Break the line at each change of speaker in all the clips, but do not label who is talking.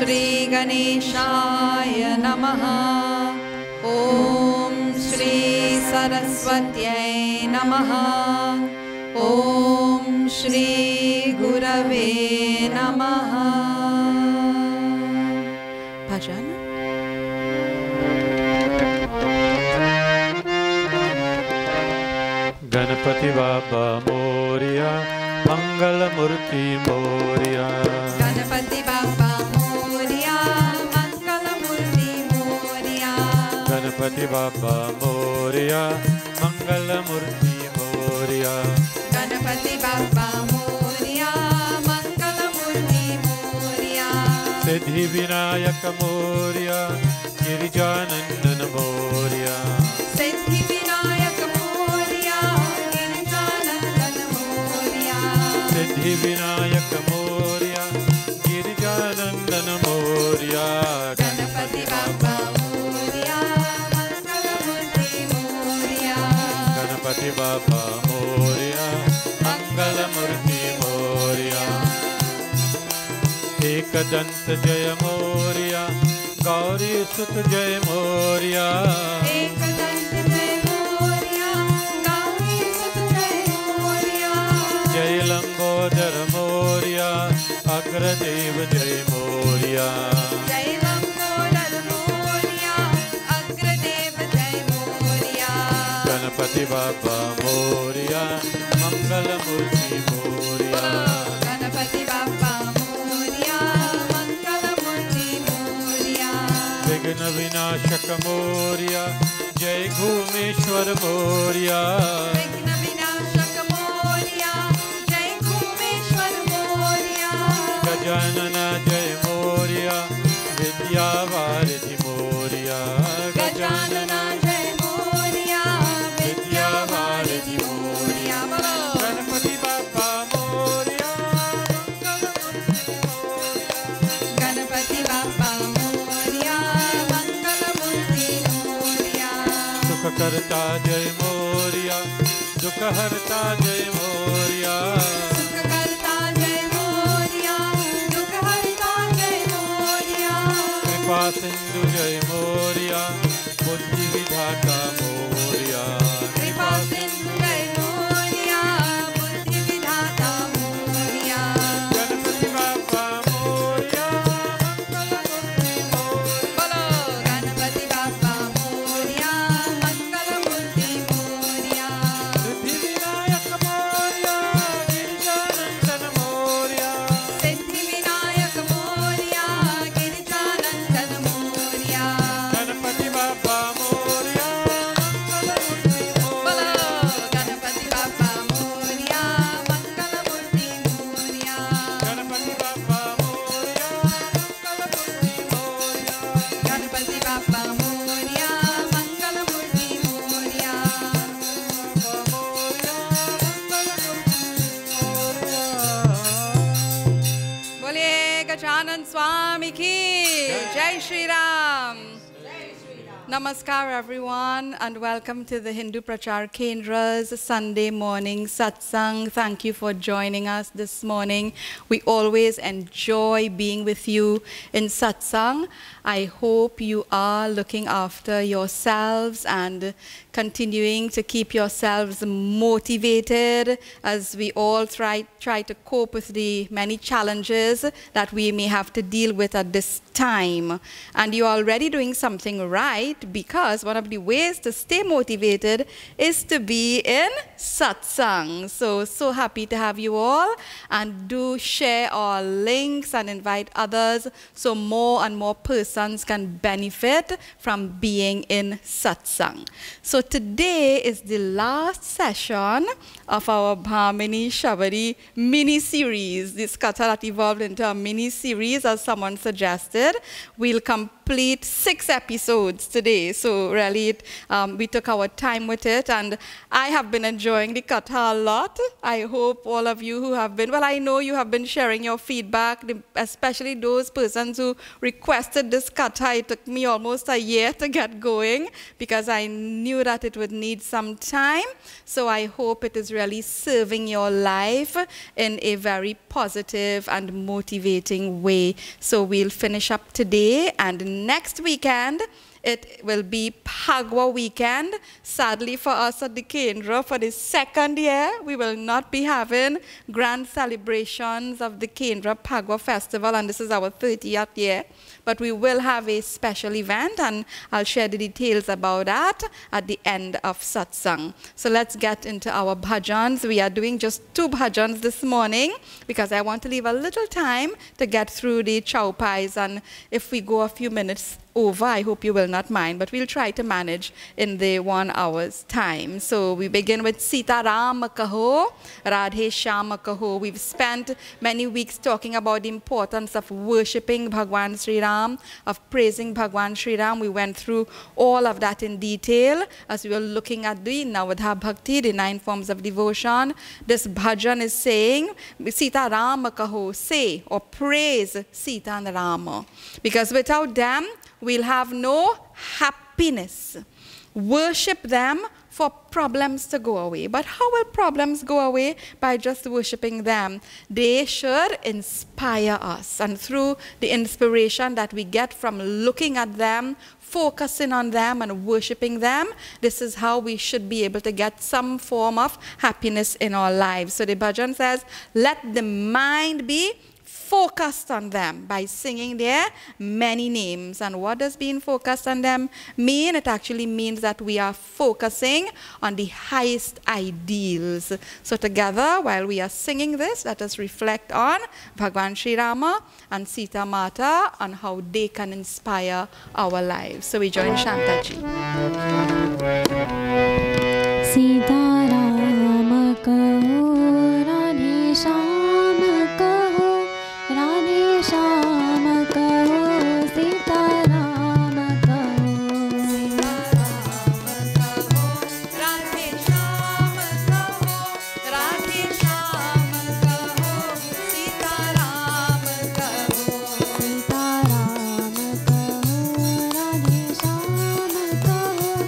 Shri Ganeshaya Namaha. Om Shri Saraswatyai Namaha. Om Shri Gurave Namaha. Bhajan.
Ganapati Baba Moria, Mangala Murti Moria.
Ganapati Baba Moria, Mangala Murti Moria.
Ganapati Baba Moria, Mangala Murti Moria.
Ganapati Baba Moria, Mangala Murti Moria.
Siddhi Vinayaka Moria, Girijanandan Moria.
Siddhi Vinayaka Moria, Girijanandan Moria.
Siddhi Vinayaka Moria, Girijanandan Moria.
Ganapati Baba Moria, Mangala Murti Moria.
Ganapati Baba Moria, Mangala Murti Moria. Ekadant Jaya Moria, Gauri Sut Jaya Moria.
Ekadant Jaya Moria, Gauri Sut Jaya Moria.
Jai Lambodar Moria, Agradev Jai Moria.
Jai Lambodar Moria, Agradev Jai Moria.
Ganapati Baba Moria, Mangala Murti Moria.
Ganapati Baba Moria, Mangala Murti Moria.
Vigna Vinashaka Moria, Jai Ghumeshwar Moria.
Vigna Vinashaka Moria, Jai Ghumeshwar Moria.
Gajanana Jai Moria, Vidya Varidhi Moria.
Gajanana Jai Moria, Vidya Varidhi Moria.
Ganapati Baba Moria,
Ganapati Baba Moria, Mangala Murti Moria.
Sukha Karta Jai Moria, Dukha Harta Jai Moria.
Sukha Karta Jai Moria, Dukha Harta Jai Moria.
Kripa Sindhu Jai Moria, Buddhi Vidhata Moria.
Kripa Sindhu Jai Moria, Buddhi Vidhata Moria.
Ganapati Baba Moria,
Bolo Ganapati Baba Moria, Mangala Murti Moria.
Siddhi Vinayaka Moria, Girijanandan Moria.
Siddhi Vinayaka Moria, Girijanandan Moria.
Ganapati Baba Moria, Mangala Murti
Bolo
Moria.
Ganapati Baba Moria, Mangala Murti Moria.
Ganapati Baba Moria, Mangala Murti Moria.
Ganapati Bappa Moria, Mangala Murti Moria. Bole Gajanan Swami ki Jai Shri Ram. Namaskar everyone and welcome to the Hindu Prachar Kendra's Sunday morning Satsang. Thank you for joining us this morning. We always enjoy being with you in Satsang. I hope you are looking after yourselves and continuing to keep yourselves motivated as we all try to cope with the many challenges that we may have to deal with at this time. And you're already doing something right, because one of the ways to stay motivated is to be in Satsang. So happy to have you all, and do share our links and invite others so more and more persons can benefit from being in Satsang. So today is the last session of our Bhamini Shabari mini-series. This Katha that evolved into a mini-series, as someone suggested. We'll complete 6 episodes today. So really, we took our time with it, and I have been enjoying the Katha a lot. I hope all of you who have been, well, I know you have been sharing your feedback, especially those persons who requested this Katha. It took me almost a year to get going because I knew that it would need some time. So I hope it is really serving your life in a very positive and motivating way. So we'll finish up today, and next weekend it will be Phagwa weekend. Sadly for us at the Kendra, for the 2nd year, we will not be having grand celebrations of the Kendra Phagwa festival, and this is our 30th year. But we will have a special event, and I'll share the details about that at the end of Satsang. So let's get into our bhajans. We are doing just 2 bhajans this morning because I want to leave a little time to get through the chow pies, and if we go a few minutes over, I hope you will not mind, but we'll try to manage in the 1 hour's time. So we begin with Sita Ram Kaho, Radhe Sham Kaho. We've spent many weeks talking about the importance of worshipping Bhagwan Shri Ram, of praising Bhagwan Shri Ram. We went through all of that in detail as we were looking at the Navadha Bhakti, the 9 forms of devotion. This bhajan is saying, Sita Ram Kaho, say or praise Sita and Rama, because without them, we'll have no happiness. Worship them for problems to go away. But how will problems go away? By just worshiping them. They should inspire us. And through the inspiration that we get from looking at them, focusing on them and worshiping them, this is how we should be able to get some form of happiness in our lives. So the bhajan says, let the mind be focused on them by singing their many names. And what does being focused on them mean? It actually means that we are focusing on the highest ideals. So together, while we are singing this, let us reflect on Bhagwan Shri Rama and Sita Mata and how they can inspire our lives. So we join Shantaji.
Sita Ram kaho, Radhe Sham kaho, Radhe Sham kaho, Sita Ram kaho.
Radhe Sham kaho, Radhe Sham kaho, Sita Ram kaho.
Sita Ram kaho, Radhe Sham kaho,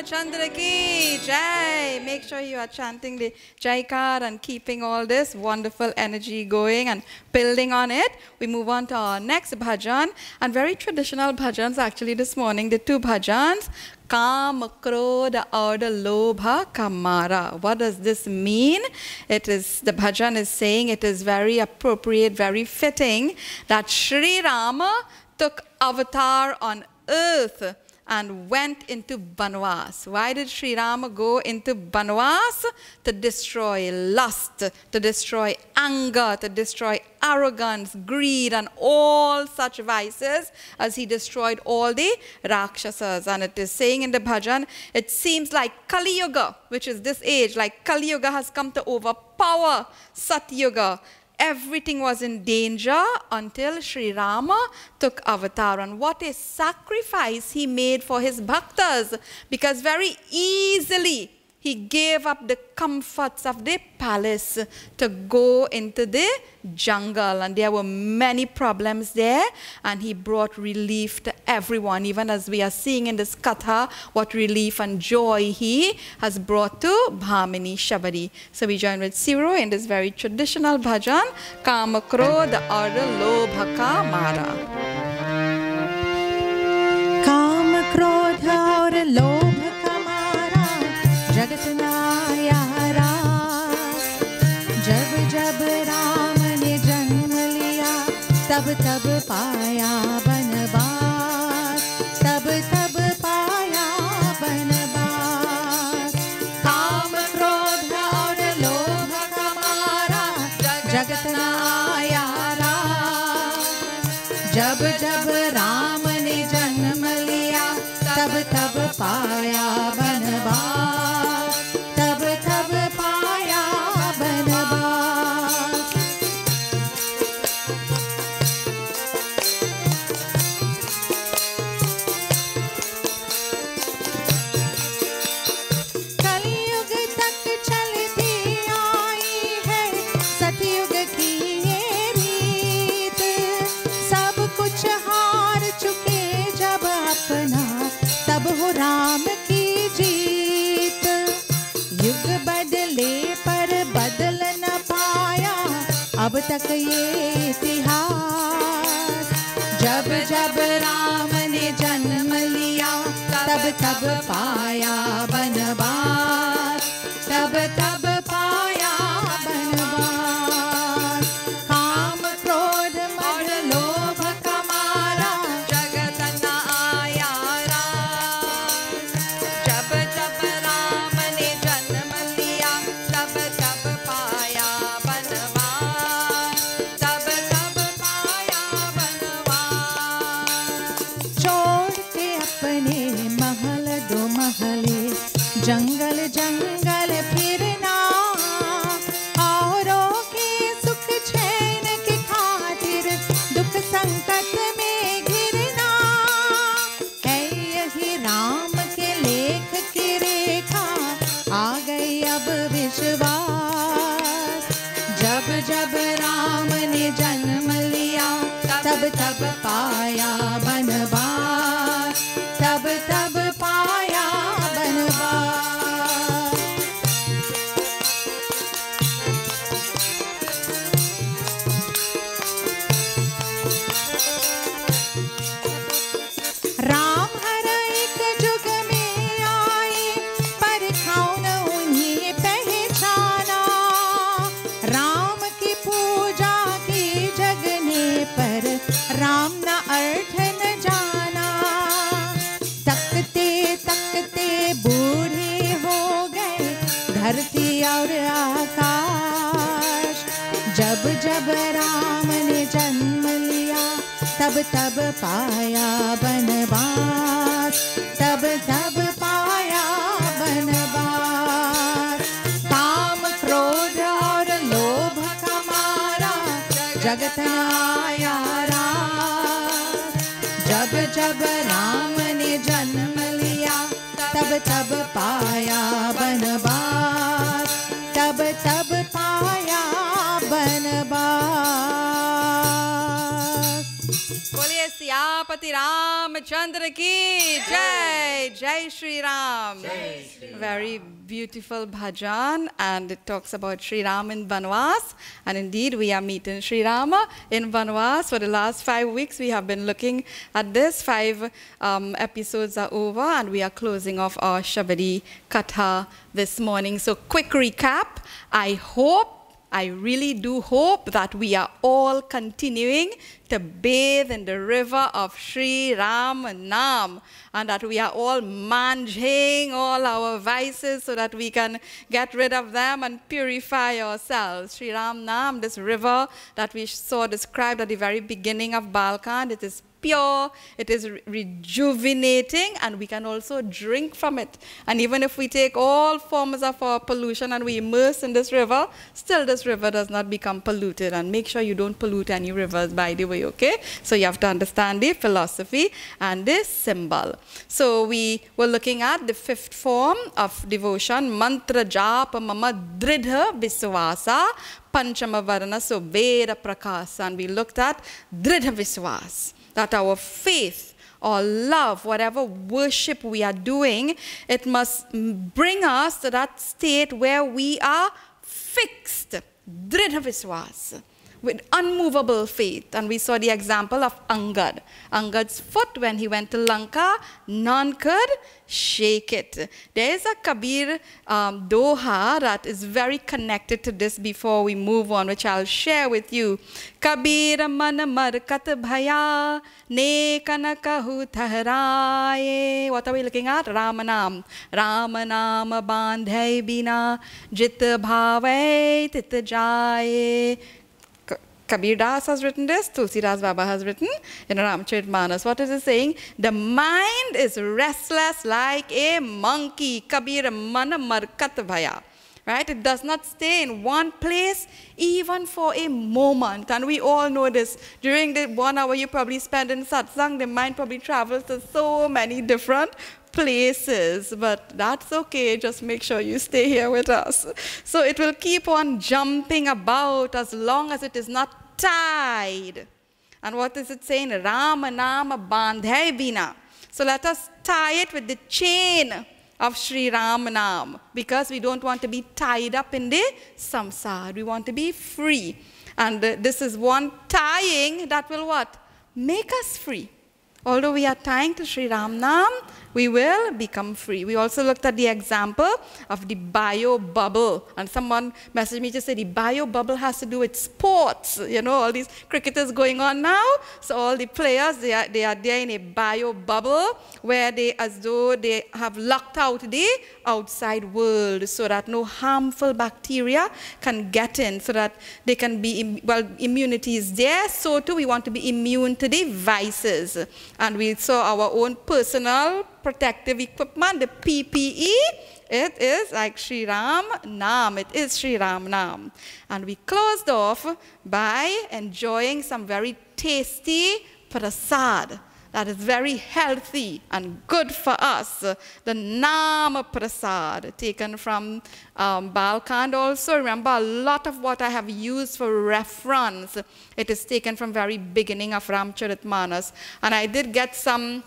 Ramachandra ki Jai. Make sure you are chanting the Jaikar and keeping all this wonderful energy going and building on it. We move on to our next bhajan, and very traditional bhajans actually this morning, the two bhajans. Kam, Krodha, or the Lobha, Kamara. What does this mean? It is, the bhajan is saying it is very appropriate, very fitting that Shri Rama took avatar on earth and went into Banvas. Why did Shri Rama go into Banvas? To destroy lust, to destroy anger, to destroy arrogance, greed, and all such vices, as he destroyed all the Rakshasas. And it is saying in the bhajan, it seems like Kali Yuga, which is this age, like Kali Yuga has come to overpower Sat Yuga. Everything was in danger until Shri Rama took avatar. And what a sacrifice he made for his bhaktas, because very easily he gave up the comforts of the palace to go into the jungle. And there were many problems there, and he brought relief to everyone, even as we are seeing in this Katha, what relief and joy he has brought to Bhamini Shabari. So we join with Siro in this very traditional bhajan, Kama Krodha Arda Lobha Ka Mara.
Kama Krodha Arda Lobha Ka Mara, Jagat Nayara. जब जब राम ने जन्म लिया, तब तब पाया बनवास, तब तब पाया बनवास। काम क्रोध और लोभ का मारा, जगत नायारा। जब जब राम ने जन्म लिया, तब तब पाया बनवास, तब तब पाया बनवास। कलयुग तक चलती आई है सतयुग की ये रीत, सब कुछ हार चुके जब अपना, तब हो राम की जीत। युग बदले पर बदल न पाया अब तक ये इतिहास। जब जब राम ने जन्म लिया, तब तब पाया बनवास, तब तब पाया बनवास। काम क्रोध मद लोभ का मारा,
जगत न आया रास। जब जब राम ने जन्म लिया, तब तब पाया बनवास, तब तब पाया बनवास।
छोड़ के अपने महल दो महले, जंगल जंगल फिरना, औरों के सुख चैन के खातिर दुख संकट में घिरना। है यही राम के लेख की रेखा, आ गई अब विश्वास। जब जब राम ने जन्म लिया, तब तब पाया बनवास, तब तब पाया बनवास। राम हर एक जुग में आए, पर कौन उन्हें पहचाना। राम की पूजा की जगने पर, राम न अर्थ न जाना। तकते तकते बूढ़े हो गए धरती और आकाश। जब जब राम ने जन्म लिया, तब तब पाया बनवास, तब तब पाया बनवास। काम क्रोध और लोभ का मारा, जगत नाया रास। जब जब राम ने जन्म लिया, तब तब पाया बनवास, तब तब पाया बनवास।
बोलिए सियापति रामचंद्र की जय. Jai Shri Ram. Very beautiful bhajan, and it talks about Shri Ram in Vanvas. And indeed, we are meeting Shri Rama in Vanvas. For the last 5 weeks, we have been looking at this. 5 episodes are over, and we are closing off our Shabari Katha this morning. So, quick recap. I really do hope that we are all continuing to bathe in the river of Shri Ram Nam, and that we are all managing all our vices so that we can get rid of them and purify ourselves. Shri Ram Nam, this river that we saw described at the very beginning of Balkan, it is pure, it is rejuvenating, and we can also drink from it. And even if we take all forms of our pollution and we immerse in this river, still this river does not become polluted. And make sure you don't pollute any rivers, by the way, okay? So you have to understand the philosophy and this symbol. So we were looking at the 5th form of devotion, mantra japa mama dridha viswasa panchama varana so veda prakasa. And we looked at dridha viswas, that our faith or love, whatever worship we are doing, it must bring us to that state where we are fixed, dridha viswas, with unmovable faith. And we saw the example of Angad. Angad's foot, when he went to Lanka, none could shake it. There is a Kabir doha that is very connected to this before we move on, which I'll share with you. Kabir man markat bhaya nekana kahu thahraye. What are we looking at? Ramanam. Ramanam bandhai bina jit bhavai tit jaye. Kabir Das has written this, Tulsi Das Baba has written in Ramcharitmanas. What is it saying? The mind is restless like a monkey. Kabir mana markat bhaya. Right? It does not stay in one place even for a moment. And we all know this. During the 1 hour you probably spend in Satsang, the mind probably travels to so many different places, but that's okay. Just make sure you stay here with us. So it will keep on jumping about as long as it is not tied. And what is it saying? Rama Nama Bandhai Bina. So let us tie it with the chain of Shri Ram Nam, because we don't want to be tied up in the samsara. We want to be free. And this is one tying that will what? Make us free. Although we are tying to Shri Ram Nam, we will become free. We also looked at the example of the bio bubble. And someone messaged me to say the bio bubble has to do with sports. You know, all these cricketers going on now. So all the players, they are there in a bio bubble where they, as though they have locked out the outside world so that no harmful bacteria can get in, so that they can be, well, immunity is there. So too, we want to be immune to the vices. And we saw our own personal protective equipment, the PPE. It is like Shri Ram Nam. It is Shri Ram Nam. And we closed off by enjoying some very tasty prasad that is very healthy and good for us. The Nam Prasad, taken from Balkan also. Remember, a lot of what I have used for reference, it is taken from very beginning of Ramcharitmanas. And I did get some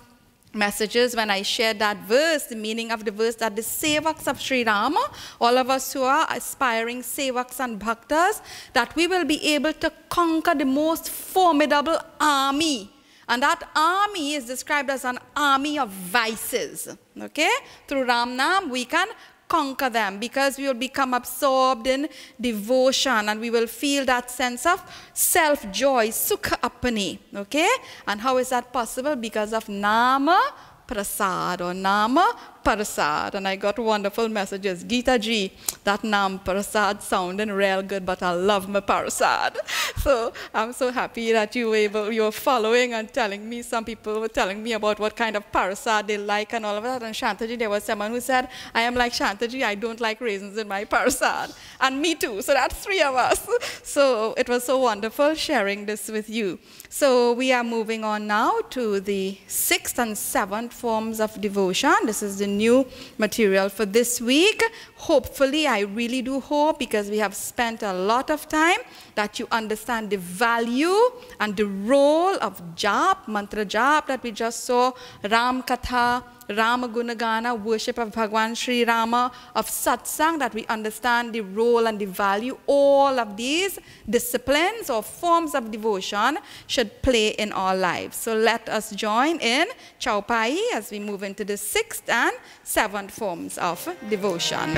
messages when I shared that verse, the meaning of the verse, that the sevaks of Shri Rama, all of us who are aspiring sevaks and bhaktas, that we will be able to conquer the most formidable army. And that army is described as an army of vices. Okay? Through Ram Nam, we can conquer them because we will become absorbed in devotion and we will feel that sense of self-joy, sukha apani. Okay? And how is that possible? Because of Nama Prasad or Nama Prasad. And I got wonderful messages. Geeta ji, that Nam Prasad sounding real good, but I love my Prasad. So I'm so happy that you were following and telling me. Some people were telling me about what kind of Prasad they like and all of that. And Shantaji, there was someone who said, I am like Shantaji, I don't like raisins in my Prasad. And me too. So that's 3 of us. So it was so wonderful sharing this with you. So we are moving on now to the 6th and 7th forms of devotion. This is the in new material for this week. Hopefully, I really do hope, because we have spent a lot of time, that you understand the value and the role of jap, mantra jap that we just saw, Ram Katha, Rama Gunagana, worship of Bhagwan Shri Rama, of Satsang, that we understand the role and the value all of these disciplines or forms of devotion should play in our lives. So let us join in Chaupai as we move into the 6th and 7th forms of devotion.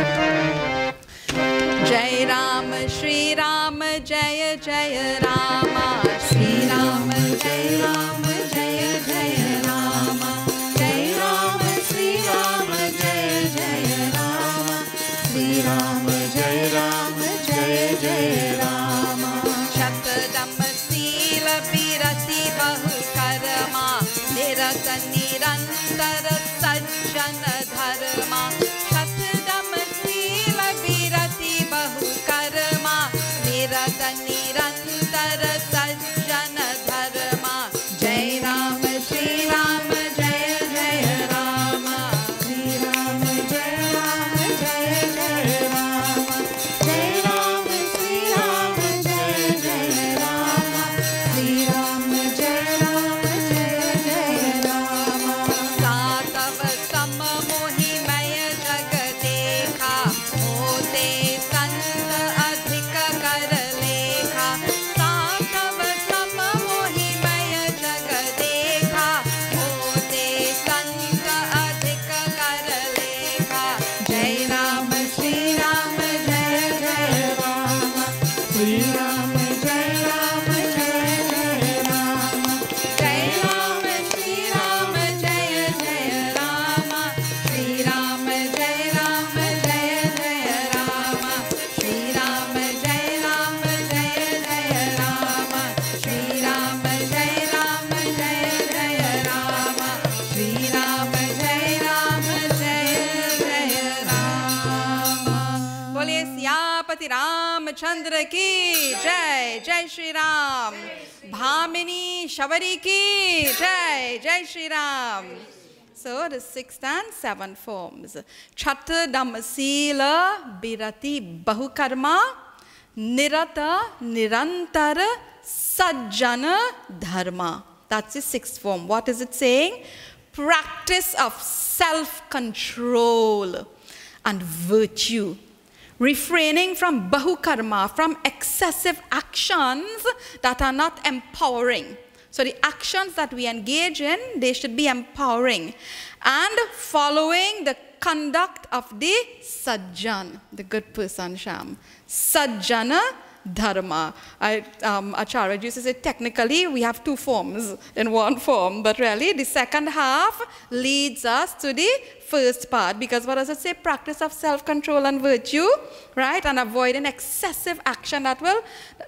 Jai Ram, Shri Ram, Jaya Jaya Rama, Shri Ram, Jai Ram, Jaya Jaya Rama, Jai Ram, Shri Ram, Jaya Jaya Rama, Shri Ram, Jai Ram, Jaya Jaya Rama. Shatadam Sila Birati Bahu Karma, Nirata Nirantara Sajjana Dharma. Shatadam Sila Birati Bahu Karma, Nirata Nirantara Sajjana Dharma. Jai Ram, Shri Ram, Jaya Jaya Rama, Shri Ram, Jai Ram, Jaya Jaya Rama, Jai Ram, Shri Ram, Jaya Jaya Rama, Shri Ram, Jai Ram, Jaya Jaya Rama. Satava sama mohi maya jag dekha, hote sant adhika kar lekha. Satava sama mohi maya jag dekha, hote sant adhika kar lekha. Jai Ram, Shri Ram, Jaya Jaya Rama, Shri Ram, Jai Ram, Jaya Jaya Rama, Jai Ram, Shri Ram, Jaya Jaya Rama, Shri Ram, Jai Ram, Jaya Jaya Rama, Shri Ram, Jai Ram, Jaya Jaya Rama, Shri Ram, Jai Ram, Jaya Jaya Rama, Shri Ram, Jai Ram, Jaya Jaya Rama. Boliye Siyapati Ramchandra ki Jai, Jai Shri Ram. Bhamini Shabari ki Jai, Jai Shri Ram. So the 6th and 7th forms. Chatta Dhammasila Birati Bahukarma, Nirata Nirantara Sajjana Dharma. That's the 6th form. What is it saying? Practice of self-control and virtue. Refraining from bahukarma, from excessive actions that are not empowering. So the actions that we engage in, they should be empowering. And following the conduct of the sajjan, the good person, Sham. Sajjana dharma. Acharya used to say technically we have 2 forms in one form, but really the second half leads us to the first part, because what does it say? Practice of self-control and virtue, right? And avoiding excessive action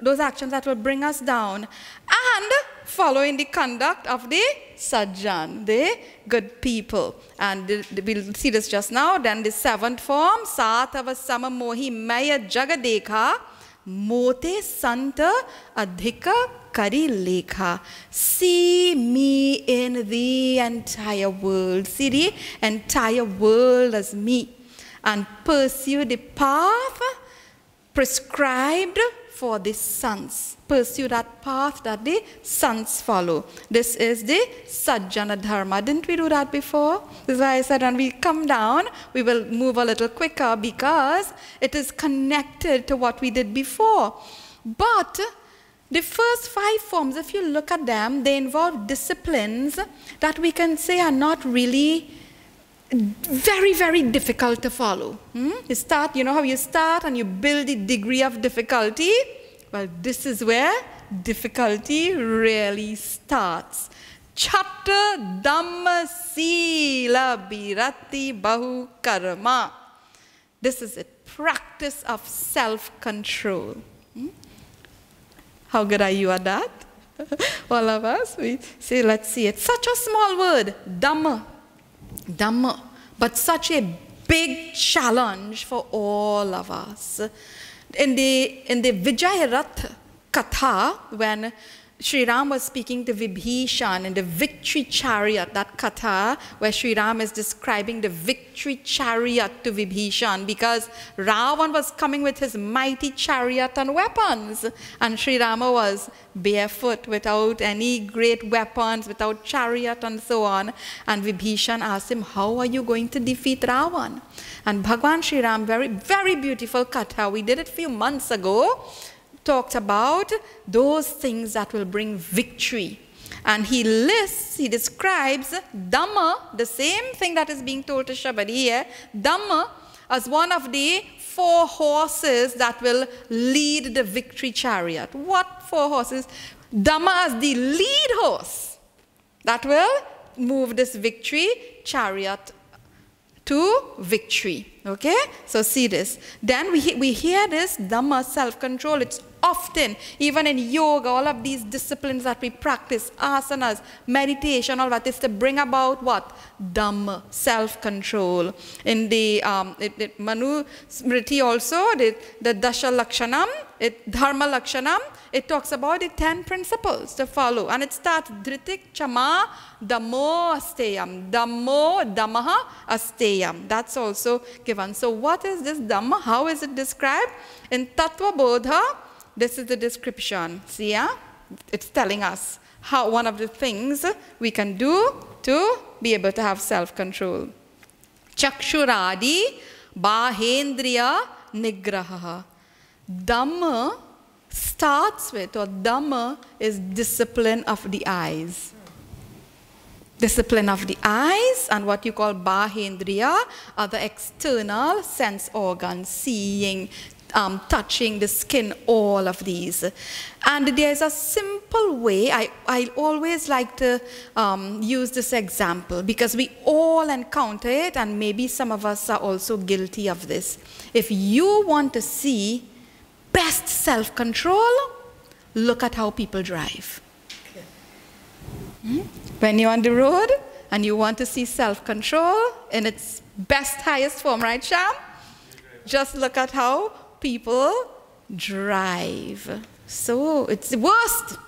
those actions that will bring us down. And following the conduct of the sajjan, the good people. And we'll see this just now. Then the 7th form, Satava Sama Mohi Maya Jagadekha, Mote Santa Adhika Kari Lekha. See me in the entire world. See the entire world as me. And pursue the path prescribed for the sons. Pursue that path that the sons follow. This is the Sajjana Dharma. Didn't we do that before? This is why I said when we come down, we will move a little quicker, because it is connected to what we did before. But the first 5 forms, if you look at them, they involve disciplines that we can say are not really very, very difficult to follow. You start, you know how you start and you build the degree of difficulty? Well, this is where difficulty really starts. Chatta Dhamma Sila Birati Bahu Karma. This is it. Practice of self-control. How good are you at that? All of us, we say, let's see it. Such a small word, Dhamma. Dhamma. But such a big challenge for all of us. In the Vijayarath Katha, when Shri Ram was speaking to Vibhishan in the victory chariot, that Katha, where Shri Ram is describing the victory chariot to Vibhishan, because Ravan was coming with his mighty chariot and weapons, and Shri Rama was barefoot, without any great weapons, without chariot and so on. And Vibhishan asked him, how are you going to defeat Ravan? And Bhagwan Shri Ram, very, very beautiful Katha, we did it a few months ago, talked about those things that will bring victory. And he describes Dhamma, the same thing that is being told to Shabari here, Dhamma as one of the 4 horses that will lead the victory chariot. What 4 horses? Dhamma as the lead horse that will move this victory chariot to victory. Okay, so see this. Then we hear this Dhamma, self-control. It's often, even in yoga, all of these disciplines that we practice, asanas, meditation, all that is to bring about what? Dhamma, self-control. In the Manu Smriti also, the Dasha Lakshanam, Dharma Lakshanam, it talks about the 10 principles to follow. And it starts Dhritik, Chama, Dhammo, Asteyam. Dhammo, Dhammaha, Asteyam. That's also given. So what is this Dhamma? How is it described? In Tattva Bodha, this is the description. See, yeah? It's telling us how one of the things we can do to be able to have self-control. Chakshuradi Bahendriya Nigraha. Dhamma starts with, or Dhamma is discipline of the eyes. Discipline of the eyes, and what you call Bahendriya are the external sense organs, seeing, touching the skin, all of these. And there's a simple way, I always like to use this example, because we all encounter it, and maybe some of us are also guilty of this. If you want to see best self-control, look at how people drive. When you're on the road and you want to see self-control in its best, highest form, right, Sham? Just look at how people drive. So it's the worst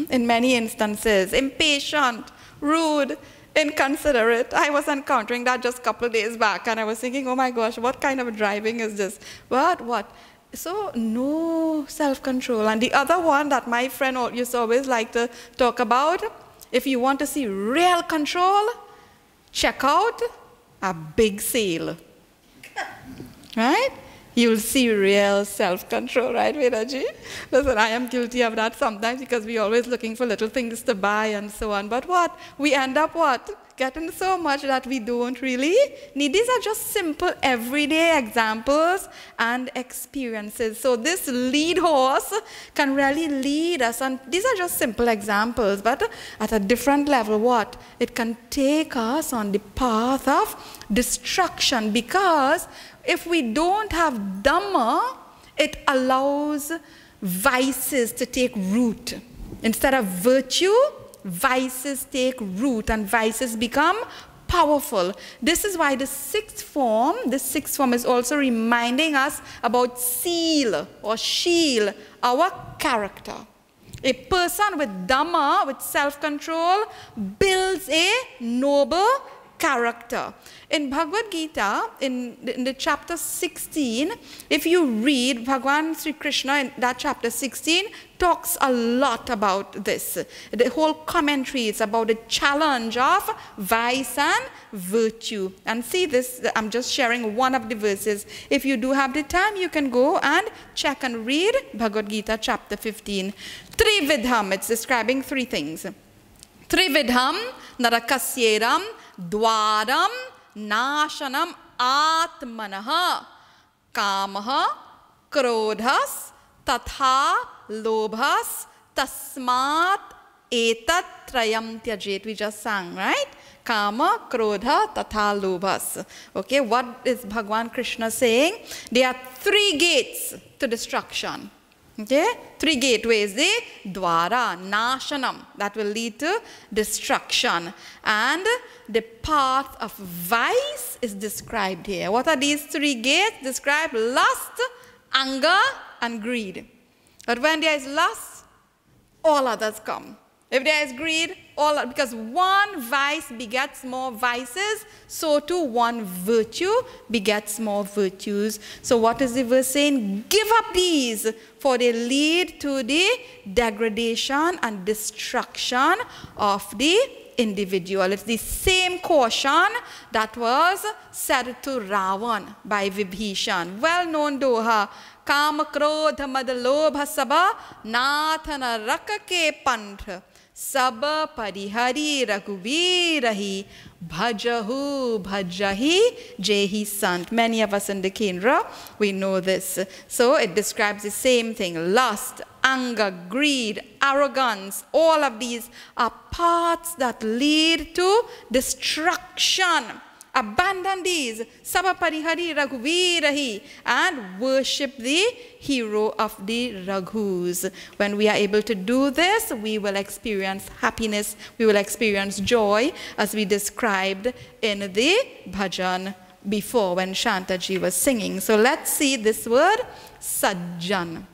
in many instances. Impatient, rude, inconsiderate. I was encountering that just a couple of days back, and I was thinking, oh my gosh, what kind of driving is this? What? So no self-control. And the other one that my friend used to always like to talk about, if you want to see real control, check out a big sale. Right? You'll see real self-control, right, Vedaji? Listen, I am guilty of that sometimes, because we're always looking for little things to buy and so on. But what? We end up what? Getting so much that we don't really need. These are just simple, everyday examples and experiences. So this lead horse can really lead us. And these are just simple examples, but at a different level, what? It can take us on the path of destruction, because if we don't have Dhamma, it allows vices to take root. Instead of virtue, vices take root, and vices become powerful. This is why the sixth form is also reminding us about seal or shield, our character. A person with Dhamma, with self-control, builds a noble character. In Bhagavad Gita, in the chapter 16, if you read, Bhagwan Sri Krishna in that chapter 16 talks a lot about this. The whole commentary is about the challenge of vice and virtue. And see this, I'm just sharing one of the verses. If you do have the time, you can go and check and read Bhagavad Gita chapter 15. Trividham, it's describing 3 things. Trividham narakasyeram dwaram nashanam atmanaha kamaha krodhas tatha lobhas tasmat etat trayam tyajet. We just sang, right? Kama, krodha, tatha lobhas. Okay, what is Bhagwan Krishna saying? There are 3 gates to destruction. Okay, 3 gateways, the dwara, nashanam, that will lead to destruction. And the path of vice is described here. What are these 3 gates? Describe lust, anger, and greed. But when there is lust, all others come. If there is greed, because one vice begets more vices, so too one virtue begets more virtues. So what is the verse saying? Give up these, for they lead to the degradation and destruction of the individual. It's the same caution that was said to Ravan by Vibhishan. Well-known doha. Kam krodh mad lobha saba nathana rakake panth sab parihari raghuvirahi bhajahu bhajahi jehi sant. Many of us in the Kendra, we know this. So it describes the same thing. Lust, anger, greed, arrogance, all of these are paths that lead to destruction. Abandon these, Sabaparihari Raghuvirahi, and worship the hero of the Raghus. When we are able to do this, we will experience happiness, we will experience joy, as we described in the bhajan before when Shantaji was singing. So let's see this word, Sajjan.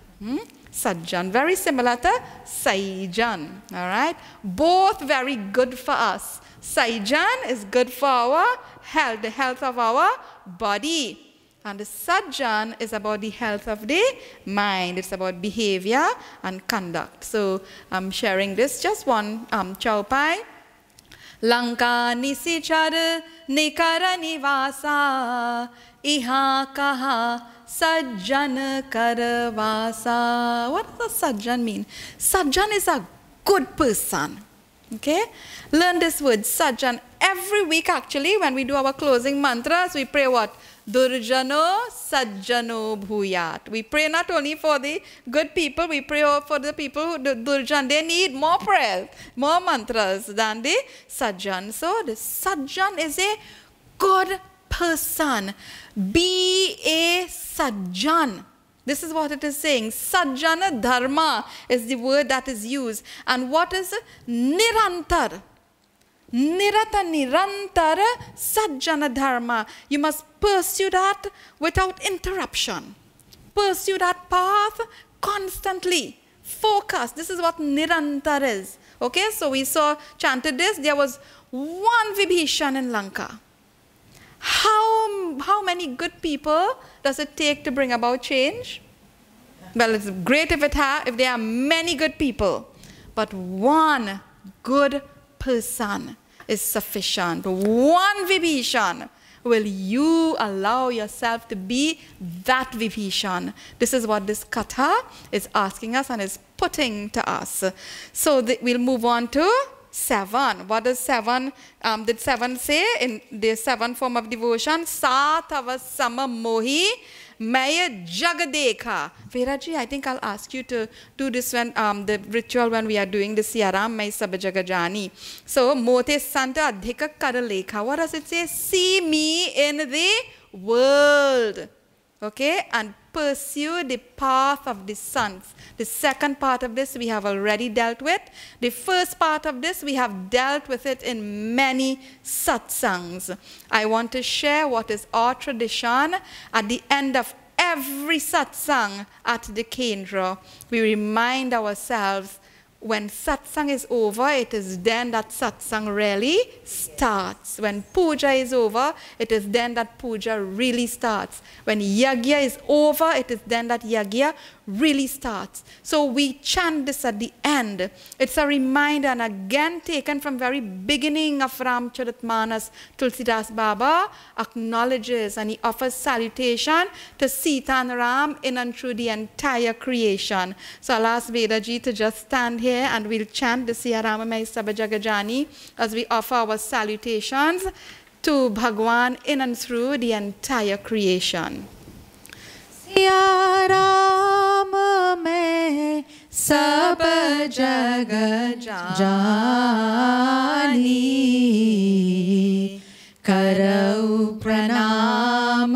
Sajjan, very similar to Saijan, all right? Both very good for us. Saijan is good for our health, the health of our body. And the Sajjan is about the health of the mind. It's about behavior and conduct. So I'm sharing this, just one chaupai. Lanka nisichar nikara nivasa iha kaha sajjan karvasa. What does Sajjan mean? Sajjan is a good person. Okay? Learn this word, Sajjan. Every week actually, when we do our closing mantras, we pray what? Durjano Sajjano Bhuyat. We pray not only for the good people, we pray for the people who do Durjan. They need more prayers, more mantras than the Sajjan. So the Sajjan is a good person. Be a Sajjan. This is what it is saying. Sajjana dharma is the word that is used. And what is nirantar? Nirata nirantara sajjana dharma. You must pursue that without interruption. Pursue that path constantly. Focus. This is what nirantar is. Okay, so we chanted this. There was one Vibhishan in Lanka. How many good people does it take to bring about change? Well, it's great if there are many good people, but one good person is sufficient. One Vibhishan. Will you allow yourself to be that Vibhishan? This is what this Katha is asking us and is putting to us. So we'll move on to 7. What does 7? Did 7 say in the 7th form of devotion? Satava sama mohi maya jagadekha. Veraji, I think I'll ask you to do this when the ritual when we are doing the Shri Ram may sabajagajani. So mote santa adhika karalekha. What does it say? See me in the world. Okay, and pursue the path of the sons. The second part of this we have already dealt with. The first part of this we have dealt with it in many satsangs. I want to share what is our tradition at the end of every satsang at the Kendra. We remind ourselves when satsang is over, it is then that satsang really starts. When puja is over, it is then that puja really starts. When yagya is over, it is then that yagya really starts. So we chant this at the end. It's a reminder, and again taken from very beginning of Ramcharitmanas. Tulsidas Baba acknowledges and he offers salutation to Sita and Ram in and through the entire creation. So I'll ask Vedaji to just stand here and we'll chant the Shri Ram Mai Sabajagajani as we offer our salutations to Bhagwan in and through the entire creation.
Siya Ram मैं सब जग जानी करऊ प्रणाम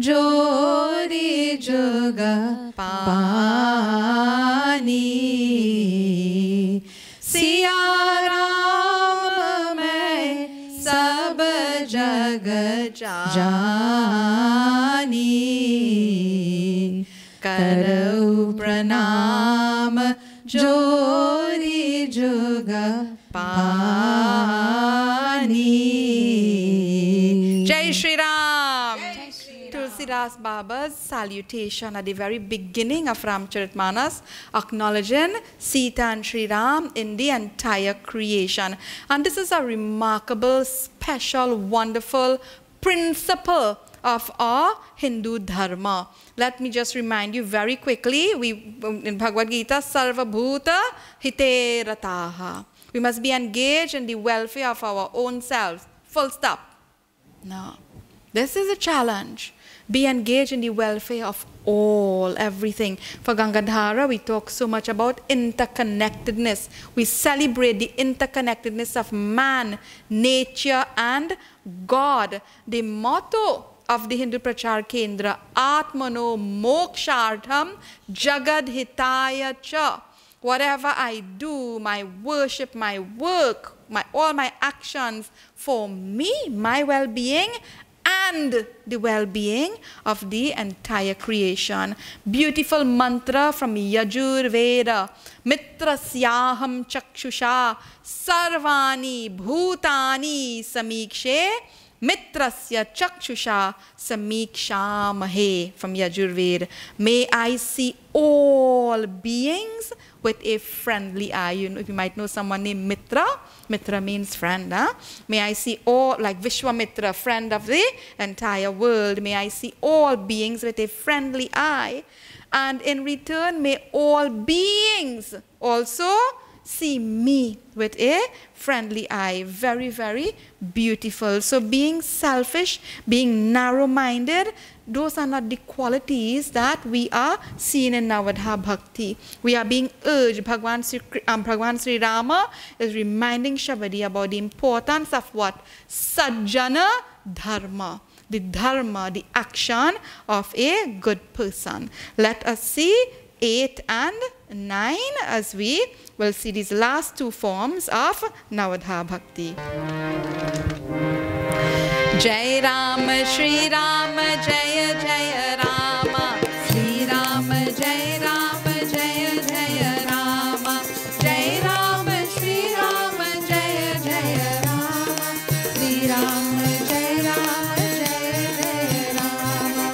जोरी जुग पानी सिया राम मैं सब जग जानी करऊ प्रणाम जोरी Yuga
Pani. Jai Shri Ram. Tulsidas Baba's salutation at the very beginning of Ramcharitmanas, acknowledging Sita and Shri Ram in the entire creation. And this is a remarkable, special, wonderful principle of our Hindu Dharma. Let me just remind you very quickly, in Bhagavad Gita, Sarva Bhuta Hite Rataha. We must be engaged in the welfare of our own selves. Full stop. No. This is a challenge. Be engaged in the welfare of all, everything. For Gangadhara, we talk so much about interconnectedness. We celebrate the interconnectedness of man, nature, and God. The motto of the Hindu Prachar Kendra, Atmano Mokshartham Jagad Hitaya Cha. Whatever I do, my worship, my work, all my actions for me, my well-being, and the well-being of the entire creation. Beautiful mantra from Yajur Veda. Mitrasyaham chakshusha sarvani bhutani samikshe mitrasya chakshusha samikshamahe, from Yajur Veda. May I see all beings with a friendly eye. You might know someone named Mitra. Mitra means friend. Huh? May I see all, like Vishwamitra, friend of the entire world. May I see all beings with a friendly eye. And in return, may all beings also see me with a friendly eye. Very, very beautiful. So being selfish, being narrow-minded, those are not the qualities that we are seeing in Navadha Bhakti. We are being urged. Bhagwan Sri Rama is reminding Shabari about the importance of what? Sajjana Dharma. The dharma, the action of a good person. Let us see 8 and 9 as we will see these last two forms of Navadha Bhakti. Jai Ram, Shri Ram, Jaya Jaya Rama. Shri Ram, Jai Ram, Jaya Jaya Rama. Jai Ram, Shri Ram, Jaya Jaya Rama. Shri Ram, Jai Ram, Jaya Jaya Rama.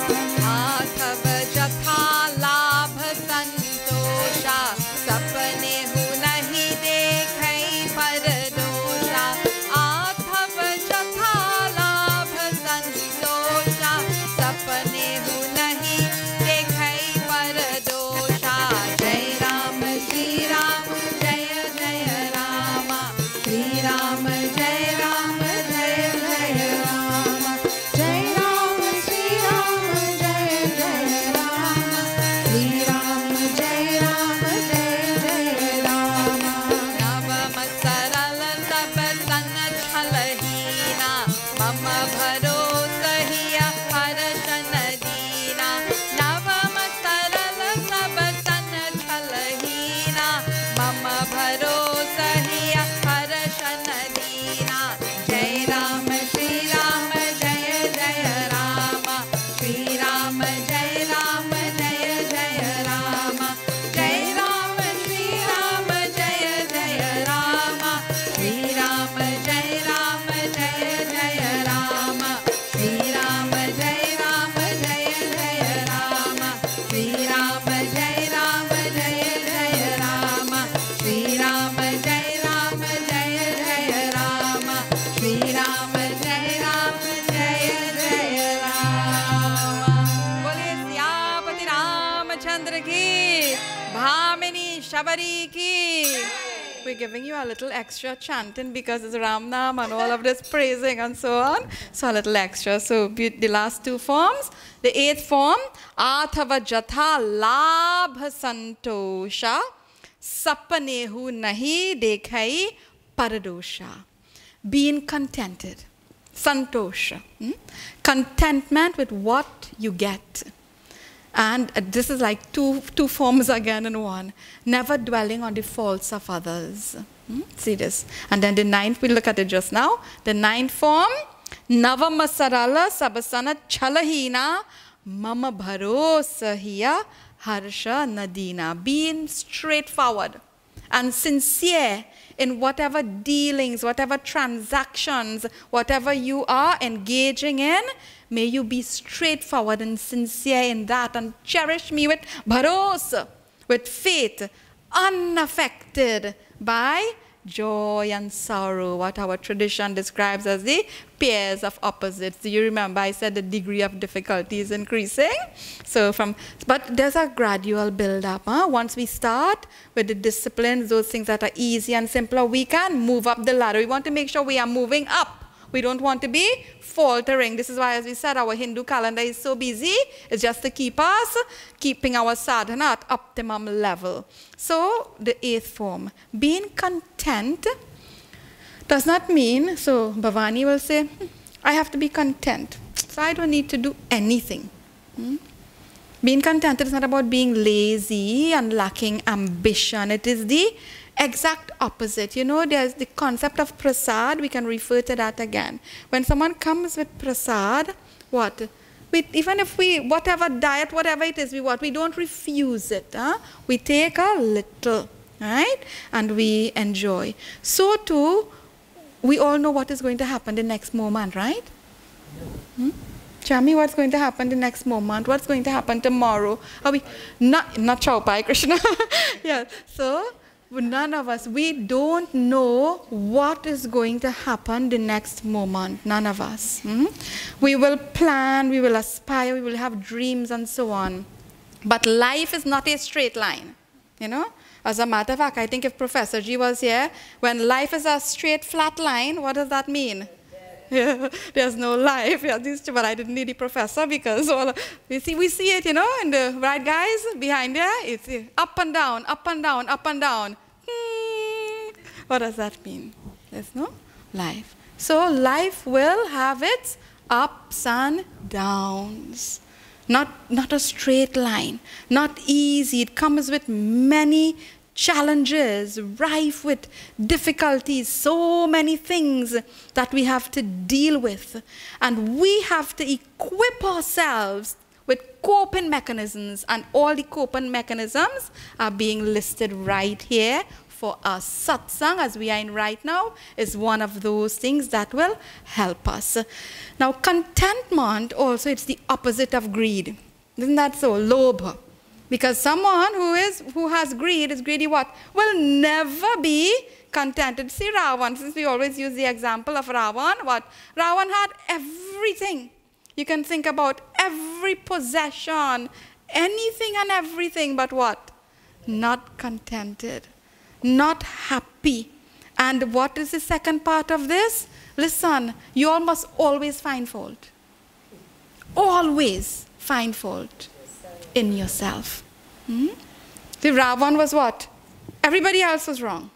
Athav Jatha Labh Santosha, Sapne hu nahi dekhai par dosha. Athav Jatha Labh Santosha, Sapne hu nahi dekhai par dosha. Jai Ram, Shri Ram, Jaya Jaya Rama. Shri Ram, Jai Ram, Jaya Jaya Rama.
Jai Ram, Shri Ram, Jai Jai Rama. Shri Ram, Jai Ram, Jai Jai Rama.
Navam saral sab san chalhina, mama bharosa hiya harshan deena. Navam saral sab san chalhina, mama bharosa hiya harshan deena. Jai Ram, Shri Ram, Jaya Jaya Rama. Shri Ram, Jai Ram, Jaya Jaya Rama. Jai Ram, Shri Ram, Jaya Jaya Rama. Shri Ram, Jai Ram, Jaya Jaya Rama. Shri Ram, Jai Ram, Jaya Jaya Rama. Shri Ram, Jai Ram, Jaya Jaya Rama. Shri Ram, Jai Ram, Jaya Jaya Rama. Shri Ram, Jai Ram, Jaya Jaya Rama. Bole Siyapati Ramachandra ki, Bhamini Shabari ki. We're giving you a little extra chanting because it's Ram Nam and all of this praising and so on. So a little extra. So the last two forms. The 8th form, Athava Jatha Labh Santosha, Sapanehu Nahi Dekhai Paradosha. Being contented. Santosha. Contentment with what you get. And this is like two forms again in one. Never dwelling on the faults of others. See this. And then the 9th, we'll look at it just now. The 9th form, Navamasarala Sabasana Chalahina Mama Bharosa Hiya Harsha Nadina. Being straightforward and sincere in whatever dealings, whatever transactions, whatever you are engaging in, may you be straightforward and sincere in that and cherish me with bharosa, with faith, unaffected by joy and sorrow, what our tradition describes as the pairs of opposites. Do you remember I said the degree of difficulty is increasing? But there's a gradual build-up. Once we start with the disciplines, those things that are easy and simpler, we can move up the ladder. We want to make sure we are moving up. We don't want to be faltering. This is why, as we said, our Hindu calendar is so busy. It's just to keep us keeping our sadhana at optimum level. So the 8th form, being content does not mean, so Bhavani will say, I have to be content, so I don't need to do anything. Being contented is not about being lazy and lacking ambition. It is the exact opposite. You know, there's the concept of prasad. We can refer to that again. When someone comes with prasad, what? Even if we, whatever diet, whatever it is, we don't refuse it. We take a little, right? And we enjoy. So too, we all know what is going to happen the next moment, right? Tell me what's going to happen the next moment. What's going to happen tomorrow? Are we not Chaupai, Krishna? Yeah. So none of us, we don't know what is going to happen the next moment. None of us. We will plan, we will aspire, we will have dreams and so on. But life is not a straight line, you know. As a matter of fact, I think if Professor G was here, when life is a straight flat line, what does that mean? Yeah, there's no life. Yeah, but I didn't need the professor because we see it, you know, and the right guys behind there, it's up and down, up and down, up and down. What does that mean? There's no life. So life will have its ups and downs. Not a straight line, not easy. It comes with many challenges, rife with difficulties, so many things that we have to deal with. And we have to equip ourselves with coping mechanisms, and all the coping mechanisms are being listed right here for us. Satsang, as we are in right now, is one of those things that will help us. Now, contentment also, it's the opposite of greed. Isn't that so? Lobha. Because someone who has greed is greedy what? Will never be contented. See Ravan, since we always use the example of Ravan, what? Ravan had everything. You can think about every possession, anything and everything, but what? Not contented, not happy. And what is the second part of this? Listen, you all must always find fault. Always find fault in yourself. The Ravan was what? Everybody else was wrong.